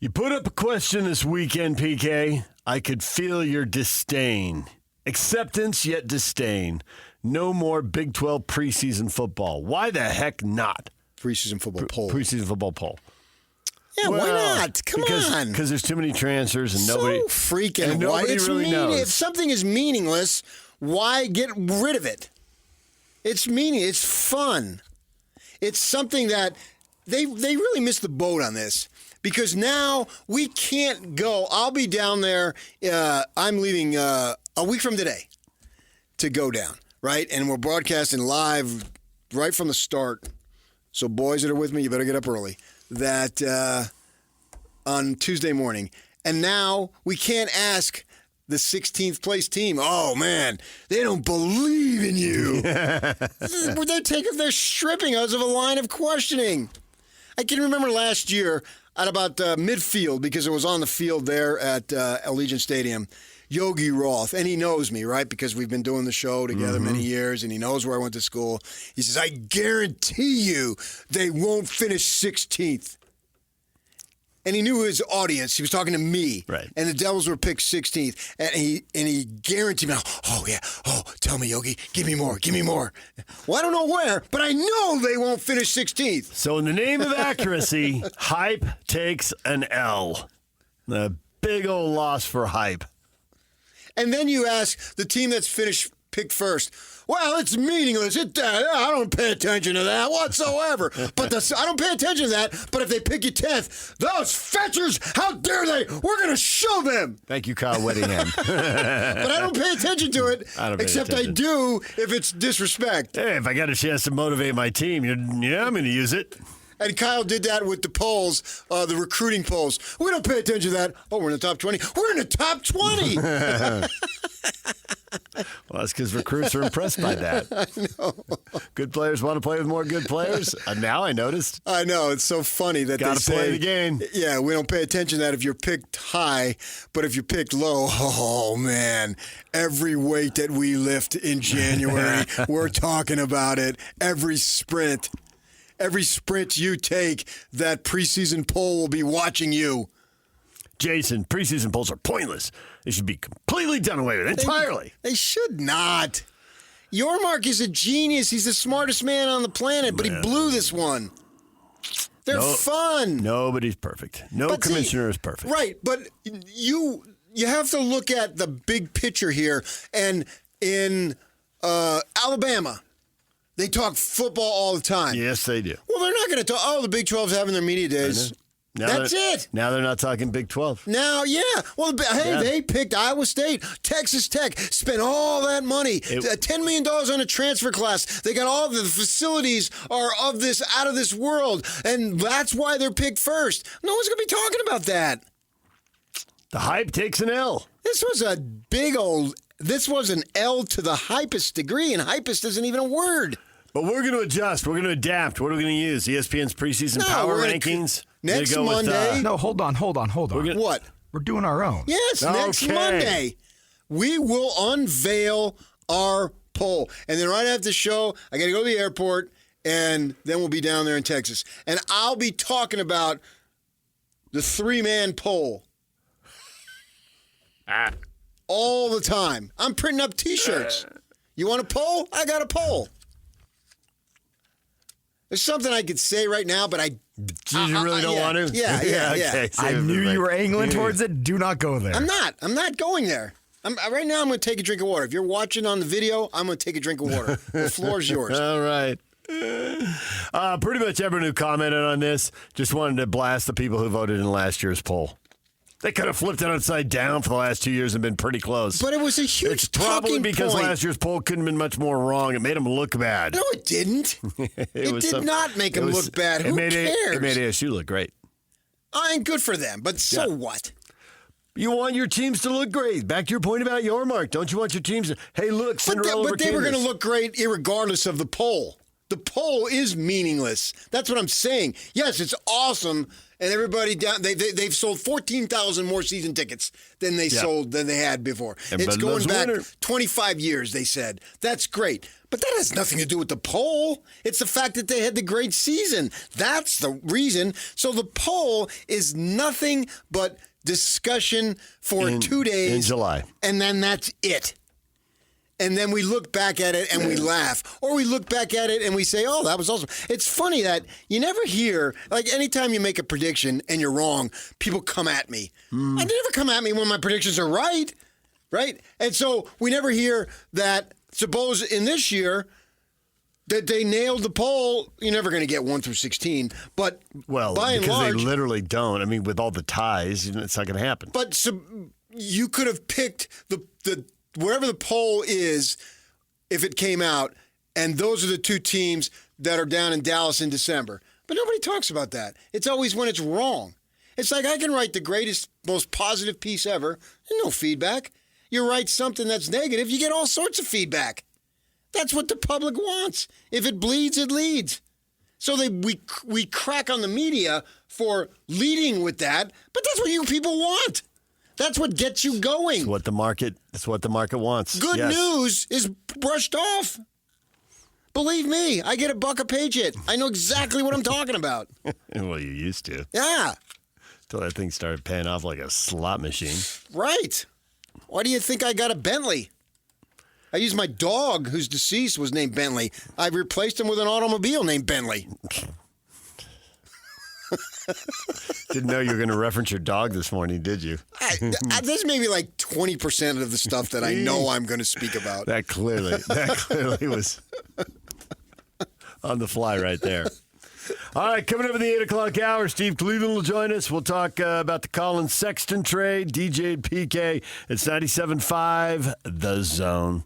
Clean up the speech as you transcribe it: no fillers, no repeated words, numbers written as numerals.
You put up a question this weekend, PK. I could feel your disdain. Acceptance, yet disdain. No more Big 12 preseason football. Why the heck not? Preseason football poll. Preseason football poll. Yeah, why not? Come on. Because there's too many transfers and nobody. So freaking and nobody really knows. If something is meaningless, why get rid of it? It's meaningless. It's fun. It's something that they really missed the boat on this. Because now we can't go. I'll be down there. I'm leaving a week from today to go down, right? And we're broadcasting live right from the start. So boys that are with me, you better get up early. That on Tuesday morning. And now we can't ask the 16th place team, oh, man, they don't believe in you. They're stripping us of a line of questioning. I can remember last year at about midfield, because it was on the field there at Allegiant Stadium, Yogi Roth, and he knows me, right, because we've been doing the show together many years, and he knows where I went to school. He says, I guarantee you they won't finish 16th. And he knew his audience. He was talking to me. Right. And the Devils were picked 16th. And he guaranteed me, oh, yeah, tell me, Yogi, give me more. Well, I don't know where, but I know they won't finish 16th. So in the name of accuracy, hype takes an L. A big old loss for hype. And then you ask the team that's picked first, well, it's meaningless. I don't pay attention to that whatsoever. But I don't pay attention to that. But if they pick you 10th, those fetchers, how dare they? We're going to show them. Thank you, Kyle Whittingham. But I don't pay attention to it, except I do if it's disrespect. Hey, if I got a chance to motivate my team, I'm going to use it. And Kyle did that with the polls, the recruiting polls. We don't pay attention to that. Oh, we're in the top 20. We're in the top 20. Well, that's because recruits are impressed by that. I know. Good players want to play with more good players. Now I noticed. I know. It's so funny that Gotta they say, play the game. Yeah, we don't pay attention to that if you're picked high, but if you're picked low, oh, man, every weight that we lift in January, we're talking about it. Every sprint you take, that preseason poll will be watching you. Jason, preseason polls are pointless. They should be completely done away with entirely. They should not. Yormark is a genius. He's the smartest man on the planet, but he blew this one. They're fun. Nobody's perfect. No commissioner is perfect. Right, but you have to look at the big picture here. And in Alabama, they talk football all the time. Yes, they do. Well, they're not going to talk, the Big 12's having their media days. That's it. Now they're not talking Big 12. Now, yeah. Well, hey, they picked Iowa State, Texas Tech, spent all that money, $10 million on a transfer class. They got all the facilities are out of this world, and that's why they're picked first. No one's going to be talking about that. The hype takes an L. This was an L to the hypest degree, and hypest isn't even a word. But we're going to adjust. We're going to adapt. What are we going to use? ESPN's preseason power rankings? Next Monday. No, hold on. What? We're doing our own. Yes, next Monday. We will unveil our poll. And then right after the show, I got to go to the airport, and then we'll be down there in Texas. And I'll be talking about the 3-man poll. All the time. I'm printing up T-shirts. You want a poll? I got a poll. There's something I could say right now, but you really don't want to? Yeah. Okay, I knew you were angling towards it. Do not go there. I'm not going there. Right now, I'm going to take a drink of water. If you're watching on the video, I'm going to take a drink of water. The floor's yours. All right. Pretty much everyone who commented on this just wanted to blast the people who voted in last year's poll. They could have flipped it upside down for the last 2 years and been pretty close. But it was a huge It's probably because point. last year's poll couldn't have been much more wrong. It made them look bad. No, it didn't. it did not make them look bad. Who cares? It made ASU look great. I ain't good for them, but so what? You want your teams to look great. Back to your point about Yormark. Don't you want your teams to, hey, look, Cinderella But they were going to look great irregardless of the poll. The poll is meaningless. That's what I'm saying. Yes, it's awesome, And everybody down, they've sold 14,000 more season tickets than they had before. It's going back 25 years, they said. That's great. But that has nothing to do with the poll. It's the fact that they had the great season. That's the reason. So the poll is nothing but discussion for 2 days. In July. And then that's it. And then we look back at it and we laugh. Or we look back at it and we say, oh, that was awesome. It's funny that you never hear, like anytime you make a prediction and you're wrong, people come at me. And they never come at me when my predictions are right. Right? And so we never hear that, suppose in this year, that they nailed the poll. You're never going to get 1 through 16. But by and large. Because they literally don't. I mean, with all the ties, it's not going to happen. But you could have picked the wherever the poll is, if it came out, and those are the two teams that are down in Dallas in December. But nobody talks about that. It's always when it's wrong. It's like I can write the greatest, most positive piece ever, and no feedback. You write something that's negative, you get all sorts of feedback. That's what the public wants. If it bleeds, it leads. So we crack on the media for leading with that, but that's what you people want. That's what gets you going. It's what the market wants. Good news is brushed off. Believe me, I get $1 a page hit. I know exactly what I'm talking about. Well, you used to. Yeah. Until that thing started paying off like a slot machine. Right. Why do you think I got a Bentley? I used my dog, who's deceased, was named Bentley. I replaced him with an automobile named Bentley. Didn't know you were going to reference your dog this morning, did you? There's maybe like 20% of the stuff that I know I'm going to speak about. That clearly was on the fly right there. All right, coming up in the 8 o'clock hour, Steve Cleveland will join us. We'll talk about the Colin Sexton trade, DJ and PK. It's 97.5, The Zone.